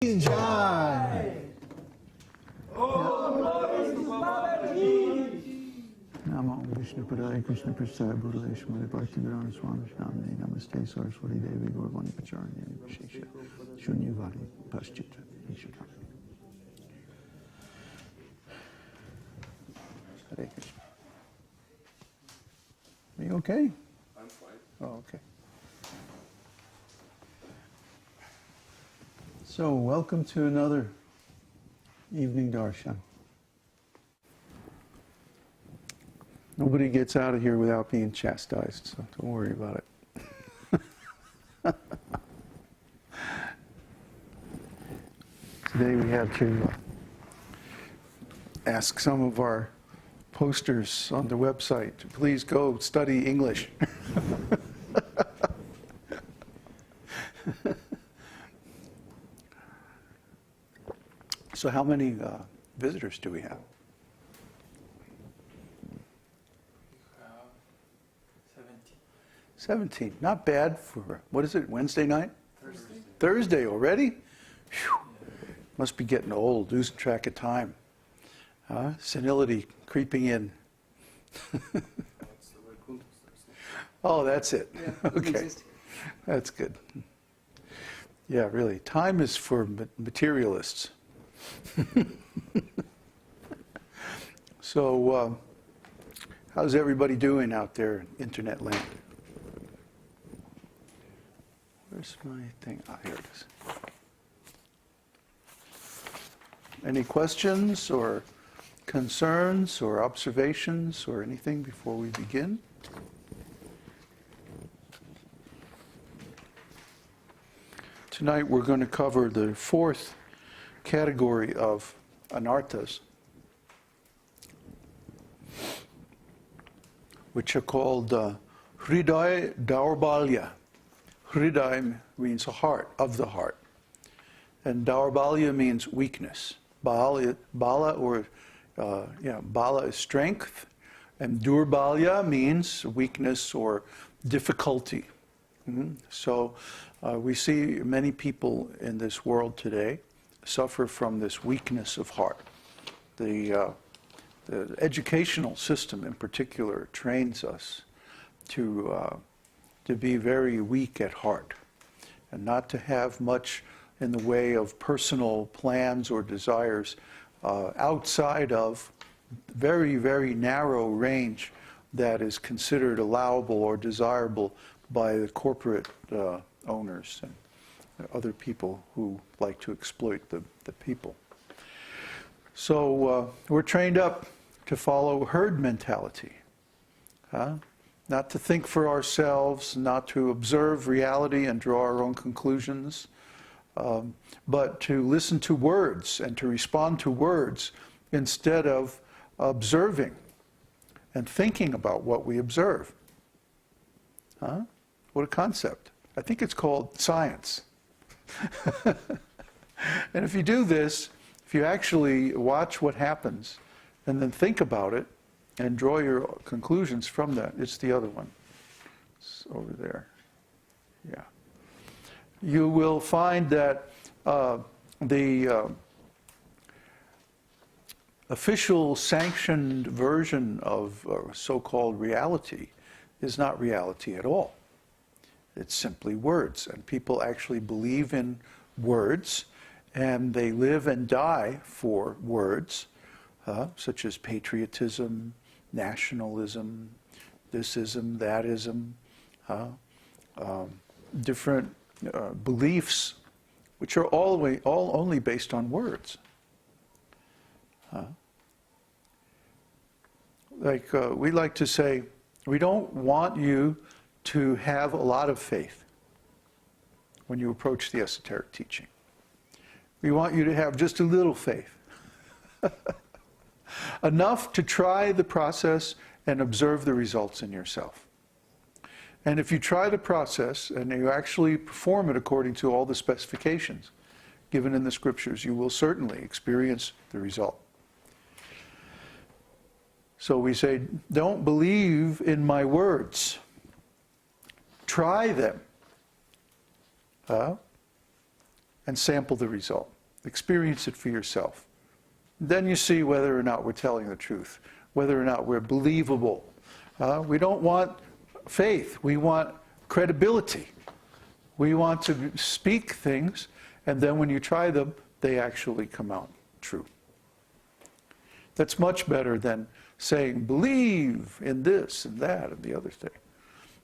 Jai. Namo Vishnu Padaya Krishna Prasthaya Bhutale Shmali Bhakti Vedānta Swami Shamne Namaste Saraswati Devi Gauravani Pacharani Vishesha Shunyavadi Paschitra Ishita. Hare Krishna. Are you okay? I'm fine. Oh, okay. So, welcome to another evening darshan. Nobody gets out of here without being chastised, so don't worry about it. Today we have to ask some of our posters on the website to please go study English. So how many visitors do we have? 17. Not bad for, what is it, Wednesday night? Thursday. Thursday already? Whew. Must be getting old, losing track of time. Senility creeping in. Oh, that's it. Yeah, okay. That's good. Yeah, really. Time is for materialists. So, how's everybody doing out there in internet land? Where's my thing? Ah, here it is. Any questions or concerns or observations or anything before we begin? Tonight we're going to cover the fourth category of Anarthas, which are called Hriday Daurbalya. Hriday means a heart, of the heart. And Daurbalya means weakness. Bala is strength. And Durbalya means weakness or difficulty. So we see many people in this world today suffer from this weakness of heart. The educational system in particular trains us to be very weak at heart and not to have much in the way of personal plans or desires outside of very, very narrow range that is considered allowable or desirable by the corporate owners and other people who like to exploit the people. So we're trained up to follow herd mentality. Not to think for ourselves, not to observe reality and draw our own conclusions, but to listen to words and to respond to words instead of observing and thinking about what we observe. What a concept. I think it's called science. And if you do this, if you actually watch what happens and then think about it and draw your conclusions from that, it's the other one. It's over there. Yeah. You will find that the official sanctioned version of so-called reality is not reality at all. It's simply words, and people actually believe in words, and they live and die for words, such as patriotism, nationalism, thisism, thatism, different beliefs, which are all only based on words. We like to say, we don't want you to have a lot of faith when you approach the esoteric teaching. We want you to have just a little faith. Enough to try the process and observe the results in yourself. And if you try the process and you actually perform it according to all the specifications given in the scriptures, you will certainly experience the result. So we say, don't believe in my words. Try them. and sample the result. Experience it for yourself. Then you see whether or not we're telling the truth, whether or not we're believable. We don't want faith. We want credibility. We want to speak things, and then when you try them, they actually come out true. That's much better than saying, believe in this and that and the other thing.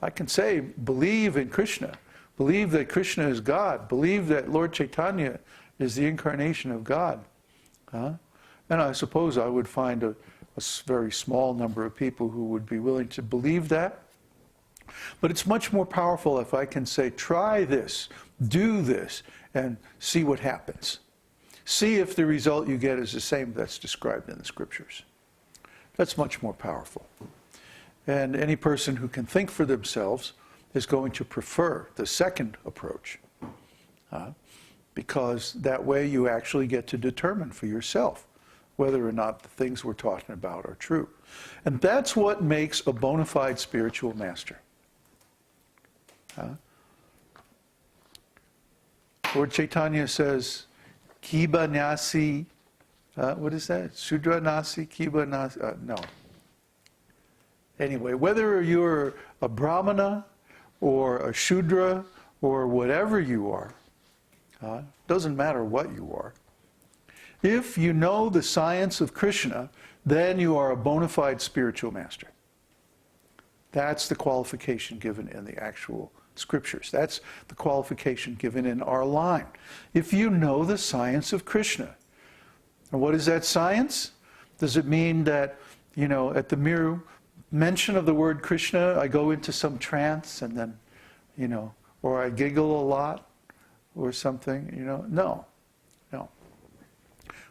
I can say, believe in Krishna. Believe that Krishna is God. Believe that Lord Chaitanya is the incarnation of God. And I suppose I would find a very small number of people who would be willing to believe that. But it's much more powerful if I can say, try this, do this, and see what happens. See if the result you get is the same that's described in the scriptures. That's much more powerful. And any person who can think for themselves is going to prefer the second approach. Because that way you actually get to determine for yourself whether or not the things we're talking about are true. And that's what makes a bona fide spiritual master. Lord Chaitanya says, Kiba Nasi, what is that? Sudra Nasi, Kiba Nasi, no. Anyway, whether you're a Brahmana or a Shudra or whatever you are, doesn't matter what you are. If you know the science of Krishna, then you are a bona fide spiritual master. That's the qualification given in the actual scriptures. That's the qualification given in our line. If you know the science of Krishna. And what is that science? Does it mean that, at the mere mention of the word Krishna, I go into some trance and then, or I giggle a lot or something, No.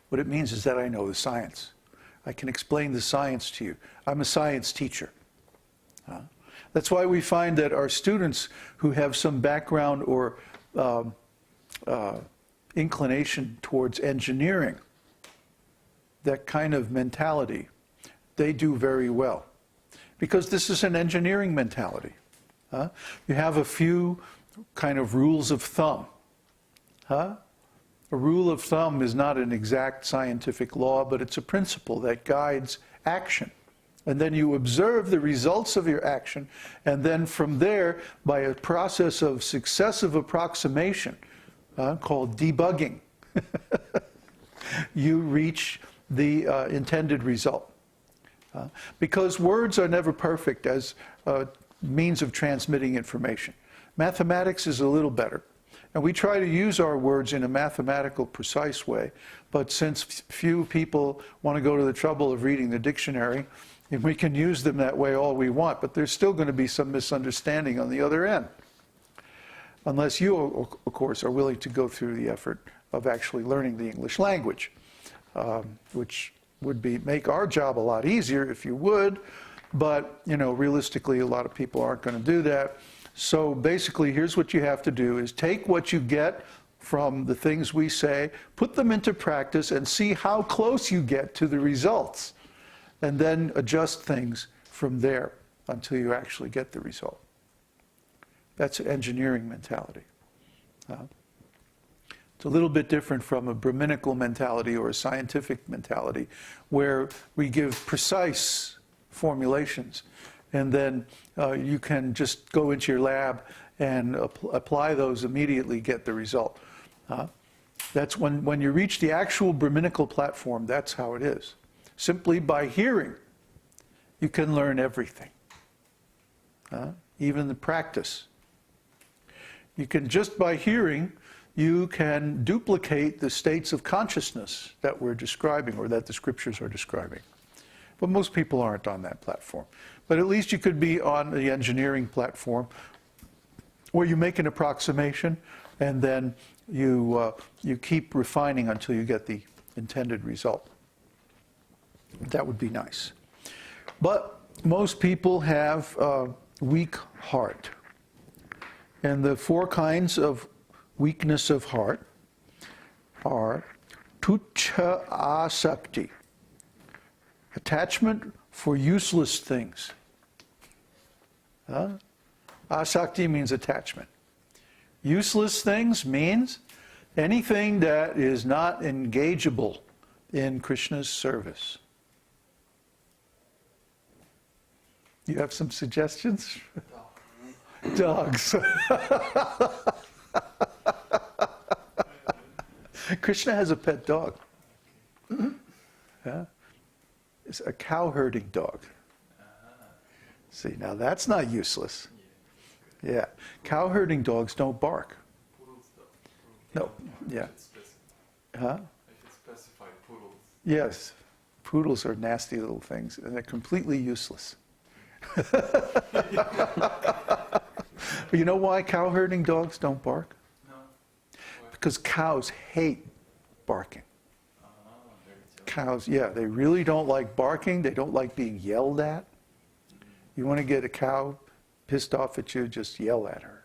What it means is that I know the science. I can explain the science to you. I'm a science teacher. That's why we find that our students who have some background or inclination towards engineering, that kind of mentality, they do very well. Because this is an engineering mentality. You have a few kind of rules of thumb. A rule of thumb is not an exact scientific law, but it's a principle that guides action. And then you observe the results of your action, and then from there, by a process of successive approximation, called debugging, you reach the intended result. Because words are never perfect as a means of transmitting information. Mathematics is a little better. And we try to use our words in a mathematical, precise way, but since few people want to go to the trouble of reading the dictionary, and we can use them that way all we want, but there's still going to be some misunderstanding on the other end. Unless you, of course, are willing to go through the effort of actually learning the English language, which would make our job a lot easier if you would, but, realistically, a lot of people aren't going to do that. So basically, here's what you have to do, is take what you get from the things we say, put them into practice, and see how close you get to the results. And then adjust things from there until you actually get the result. That's an engineering mentality. It's a little bit different from a Brahminical mentality or a scientific mentality, where we give precise formulations. And then you can just go into your lab and apply those immediately, get the result. That's when you reach the actual Brahminical platform, that's how it is. Simply by hearing, you can learn everything. Even the practice. You can, just by hearing, you can duplicate the states of consciousness that we're describing, or that the scriptures are describing. But most people aren't on that platform. But at least you could be on the engineering platform, where you make an approximation, and then you keep refining until you get the intended result. That would be nice. But most people have a weak heart. And the four kinds of weakness of heart are tuchha asakti, attachment for useless things. Asakti means attachment. Useless things means Anything that is not engageable in Krishna's service. You have some suggestions? Dogs. Krishna has a pet dog. Yeah? It's a cow herding dog. See, now that's not useless. Yeah. Cow herding dogs don't bark. No. Yeah. Huh? I should specify poodles. Yes. Poodles are nasty little things, and they're completely useless. But you know why cow herding dogs don't bark? No. Because cows hate barking. Cows, yeah, they really don't like barking. They don't like being yelled at. You want to get a cow pissed off at you, just yell at her.